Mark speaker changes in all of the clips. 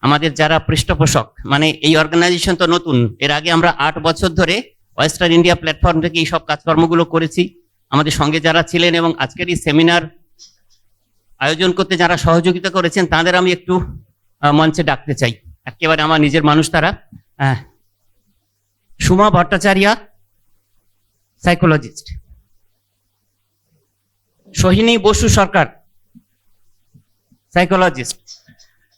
Speaker 1: আমাদের যারা পৃষ্ঠপোষক, মানে এই অর্গানাইজেশন তো নতুন, এর আগে আমরা 8 বছর ধরে ওয়েস্টার্ন ইন্ডিয়া প্ল্যাটফর্ম থেকে এই সব কাজকর্মগুলো করেছি। আমাদের সঙ্গে যারা ছিলেন এবং আজকের এই সেমিনার আয়োজন করতে যারা সহযোগিতা করেছেন তাদের আমি একটু মঞ্চে ডাকতে চাই। একেবারে আমার নিজের মানুষ তারা। সুমা ভট্টাচার্য, সাইকোলজিস্ট। সোহিনী বসু সরকার, সাইকোলজিস্ট।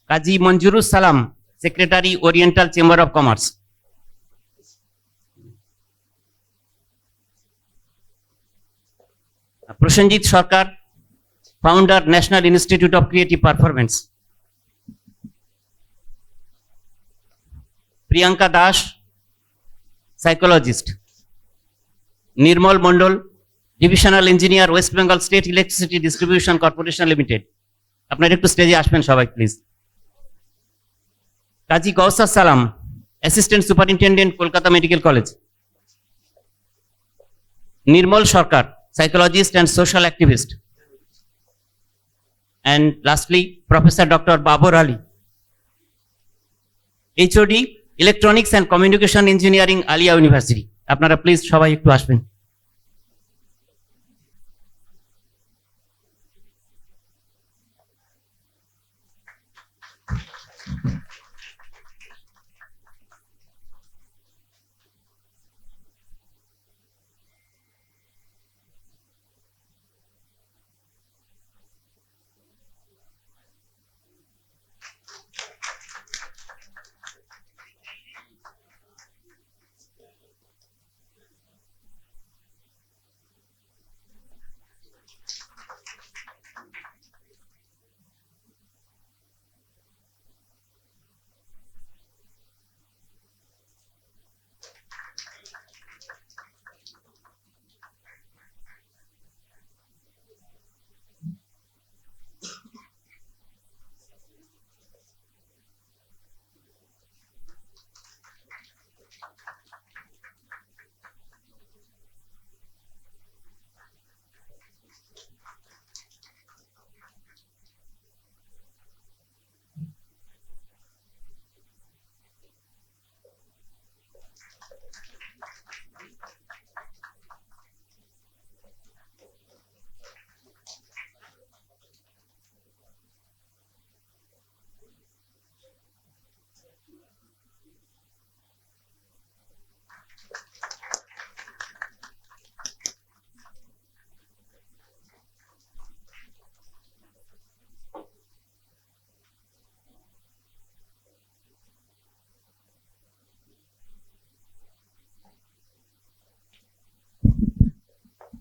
Speaker 1: কাজী মঞ্জুরুস সালাম, secretary, oriental chamber of commerce. Prosenjit Sarkar, founder, national institute of creative performance. Priyanka Das, psychologist. Nirmal Mondal, divisional engineer, West Bengal state electricity distribution corporation limited. আপনারা একটু স্টেজে আসবেন সবাই প্লিজ। কাজী গৌসার সালাম, assistant superintendent, Kolkata medical college. Nirmal Sarkar, psychologist and social activist. And lastly, Professor Dr. Babur Ali, HOD, Electronics and Communication Engineering, Alia University. আপনারা please সবাই একটু আসবেন।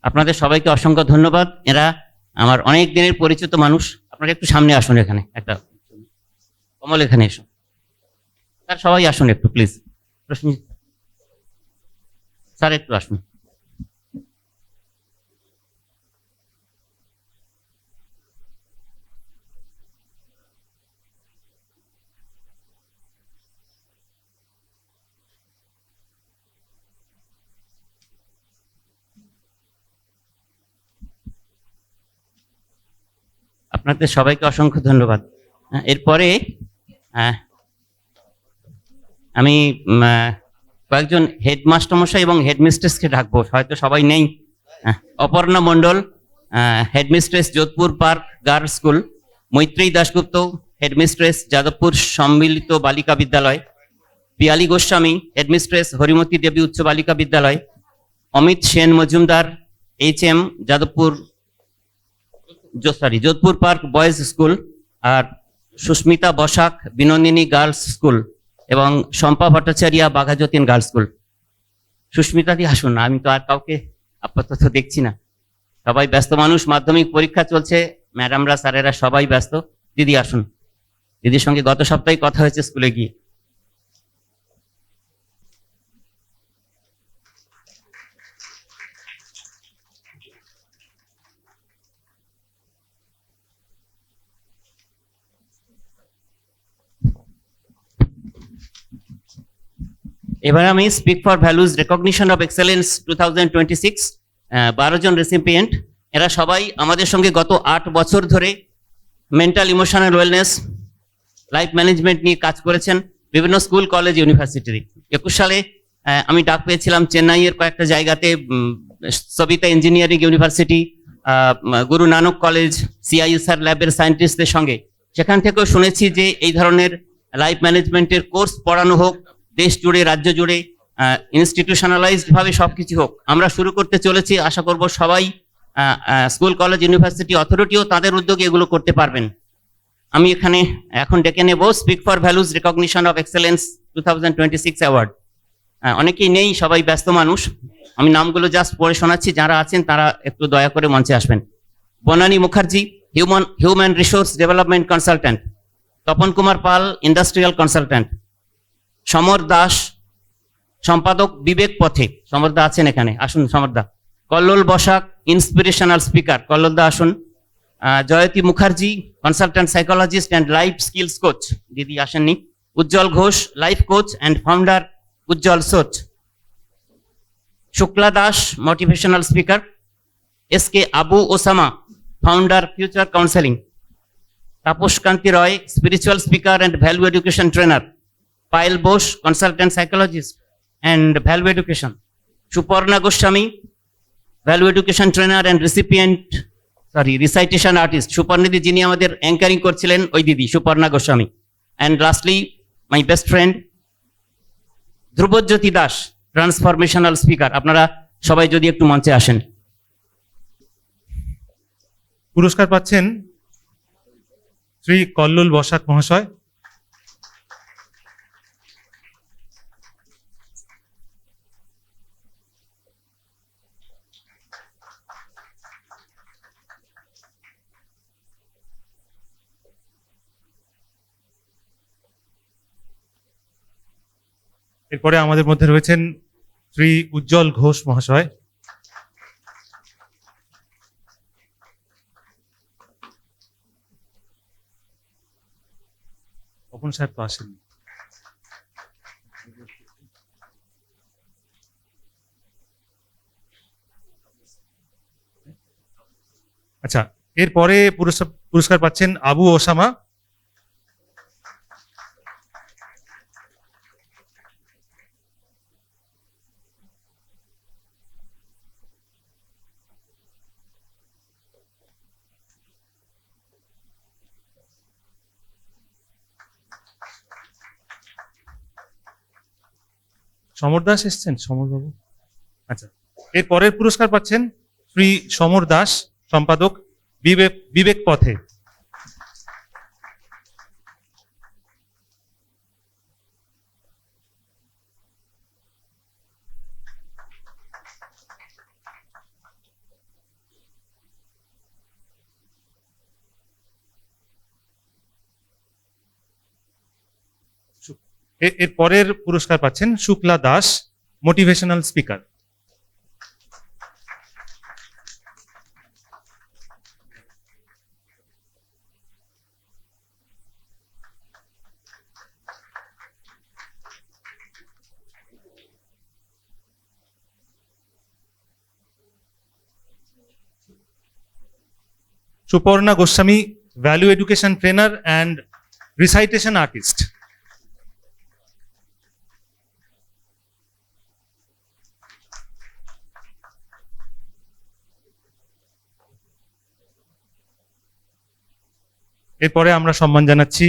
Speaker 1: আপনাদের সবাইকে অসংখ্য ধন্যবাদ। এরা আমার অনেক দিনের পরিচিত মানুষ। আপনারা একটু সামনে আসুন, এখানে একটা কমল, এখানে এসো। স্যার সবাই আসুন একটু প্লিজ। প্রসেনজিৎ স্যার একটু আসুন। আপনাদের সবাইকে অসংখ্য ধন্যবাদ। এরপরে আমি কয়েকজন হেডমাস্টারমশাই এবং হেডমিস্ট্রেসকে ডাকবো, হয়তো সবাই নেই। Aparna Mondal, headmistress, Jodhpur park girls school. Maitreyi Dasgupta, headmistress, Jadavpur Sammilita Balika Vidyalaya. Piyali Goswami, headmistress, Harimati Devi Uchcha Balika Vidyalaya. Amit Sen Majumdar, HM, Jodhpur park boys school. আর সুস্মিতা বসাক, বিনোদিনী গার্লস স্কুল এবং শম্পা ভট্টাচার্য, বাঘাযতীন গার্লস স্কুল। সুস্মিতা দি আসুন, আমি তো আর কাউকে আপাতত দেখছি না, সবাই ব্যস্ত মানুষ, মাধ্যমিক পরীক্ষা চলছে, ম্যাডামরা স্যারেরা সবাই ব্যস্ত। দিদি আসুন, দিদির সঙ্গে গত সপ্তাহে কথা হয়েছে স্কুলে গিয়ে। এবার আমি speak for values recognition of excellence 2026, 12 জন রেসিপিয়েন্ট। এরা সবাই আমাদের সঙ্গে গত 8 বছর ধরে mental emotional wellness, life management নিয়ে কাজ করেছেন বিভিন্ন স্কুল কলেজ ইউনিভার্সিটিতে। 21 সালে আমি ডাক পেয়েছিলাম চেন্নাইয়ের কয়েকটা জায়গাতে, Sabita engineering university, Guru Nanak college, CISR ল্যাবের সায়েন্টিস্টদের সঙ্গে। সেখান থেকেও শুনেছি যে এই ধরনের লাইফ ম্যানেজমেন্টের কোর্স পড়ানো হোক, দেশ জুড়ে রাজ্য জুড়ে ইনস্টিটিউশনালাইজড ভাবে সবকিছু হোক। আমরা শুরু করতে চলেছি, আশা করব সবাই স্কুল কলেজ ইউনিভার্সিটি অথরিটিও তাদের উদ্যোগে এগুলো করতে পারবেন। আমি এখানে এখন ডেকে নেব speak for values recognition of excellence 2026 award. অনেকেই নেই, সবাই ব্যস্ত মানুষ, আমি নামগুলো জাস্ট পড়ে শোনাচ্ছি, যারা আছেন তারা একটু দয়া করে মঞ্চে আসবেন। Banani Mukherjee, human resource development consultant. Tapan Kumar Pal, industrial consultant. Samar Das, সম্পাদক বিবেক পথে। সমরদা আছেন এখানে, আসুন সমরদা। কল্লোল বসাক, ইন্সপিরেশনাল স্পিকার, কল্লোলদা আসুন। Jayati Mukherjee, consultant psychologist and life skills coach, দিদি আসেননি। Ujjwal Ghosh, life coach and founder Ujjwal Soch. Shukla Das, motivational speaker. S K Abu Osama, founder future counselling. Tapas Kanti Roy, spiritual speaker and value education trainer. Payel Bose, consultant psychologist and value education. Suparna Goswami, value education trainer and recitation artist. সুপর্ণাদি যিনি আমাদের anchoring করছিলেন, ওই দিদি Suparna Goswami. And lastly my best friend Dhrubajyoti Das, transformational speaker. আপনারা সবাই যদি একটু মঞ্চে আসেন।
Speaker 2: পুরস্কার পাচ্ছেন শ্রী কল্লোল বসাক মহাশয়। এরপরে আমাদের মধ্যে রয়েছেন শ্রী উজ্জ্বল ঘোষ মহাশয়। তপন সাহেব তো আসেন। আচ্ছা, এরপরে পুরস্কার পাচ্ছেন আবু ওসামা। সমর দাস এসছেন, সমর বাবু। আচ্ছা, এর পরের পুরস্কার পাচ্ছেন শ্রী সমর দাস, সম্পাদক বিবেক পথে। এর পরের পুরস্কার পাচ্ছেন Shukla Das, motivational speaker. Suparna Goswami, value education trainer and recitation artist. এরপরে আমরা সম্মান জানাচ্ছি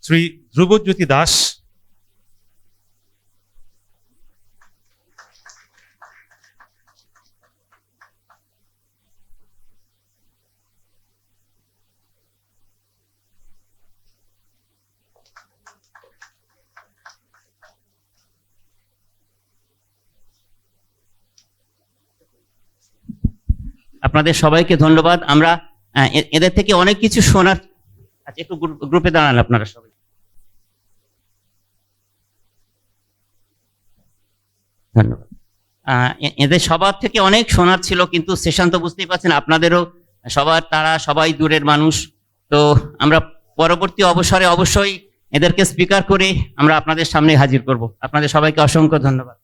Speaker 2: শ্রী ধ্রুবজ্যোতি দাস।
Speaker 1: আপনাদের সবাইকে ধন্যবাদ। আমরা এদের থেকে অনেক কিছু শোনার। আচ্ছা, একটু গ্রুপে দাঁড়ান আপনারা সবাই। ধন্যবাদ। এদের সবার থেকে অনেক শোনার ছিল, কিন্তু সেশন তো বুঝতেই পারছেন আপনাদেরও সবার, তারা সবাই দূরের মানুষ। তো আমরা পরবর্তী অবসরে অবশ্যই এদেরকে স্পিকার করে আমরা আপনাদের সামনে হাজির করব। আপনাদের সবাইকে অসংখ্য ধন্যবাদ।